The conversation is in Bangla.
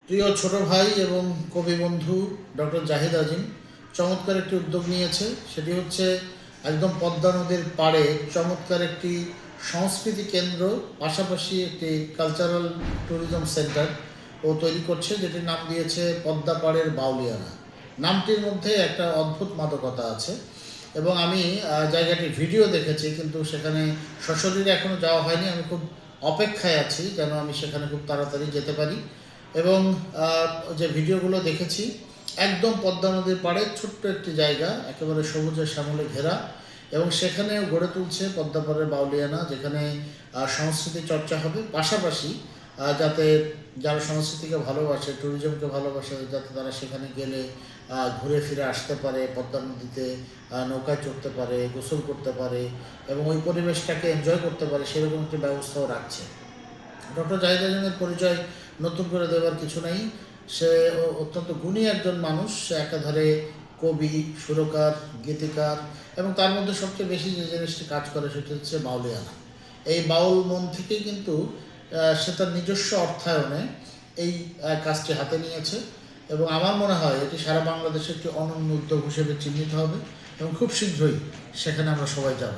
প্রিয় ছোট ভাই এবং কবি বন্ধু ডক্টর জাহিদ আজিম চমৎকার একটি উদ্যোগ নিয়েছে। সেটি হচ্ছে একদম পদ্মা নদীর পাড়ে চমৎকার একটি সংস্কৃতি কেন্দ্র, পাশাপাশি একটি কালচারাল ট্যুরিজম সেন্টার ও তৈরি করছে, যেটির নাম দিয়েছে পদ্মা পাড়ের বাউলিয়ানা। নামটির মধ্যে একটা অদ্ভুত মাদকতা আছে এবং আমি জায়গাটির ভিডিও দেখেছি, কিন্তু সেখানে সশরীরে এখনও যাওয়া হয়নি। আমি খুব অপেক্ষায় আছি যেন আমি সেখানে খুব তাড়াতাড়ি যেতে পারি। এবং যে ভিডিওগুলো দেখেছি, একদম পদ্মা নদীর পাড়ে ছোট্ট একটি জায়গা, একেবারে সবুজের শ্যামলে ঘেরা, এবং সেখানেও গড়ে তুলছে পদ্মা পাড়ের বাউলিয়ানা, যেখানে সংস্কৃতি চর্চা হবে, পাশাপাশি যাতে যারা সংস্কৃতিকে ভালোবাসে, ট্যুরিজমকে ভালোবাসে, যাতে তারা সেখানে গেলে ঘুরে ফিরে আসতে পারে, পদ্মা নদীতে নৌকায় চড়তে পারে, গোসল করতে পারে এবং ওই পরিবেশটাকে এনজয় করতে পারে, সেরকম একটি ব্যবস্থাও রাখছে। ডক্টর জাহিদ আজিমের পরিচয় নতুন করে দেওয়ার কিছু নেই। সে অত্যন্ত গুণী একজন মানুষ। সে একাধারে কবি, সুরকার, গীতিকার, এবং তার মধ্যে সবচেয়ে বেশি যে জিনিসটি কাজ করে সেটি হচ্ছে বাউলিয়ানা। এই বাউল মন থেকেই কিন্তু সে তার নিজস্ব অর্থায়নে এই কাজটি হাতে নিয়েছে, এবং আমার মনে হয় এটি সারা বাংলাদেশে একটি অনন্য উদ্যোগ হিসেবে চিহ্নিত হবে এবং খুব শীঘ্রই সেখানে আমরা সবাই যাব।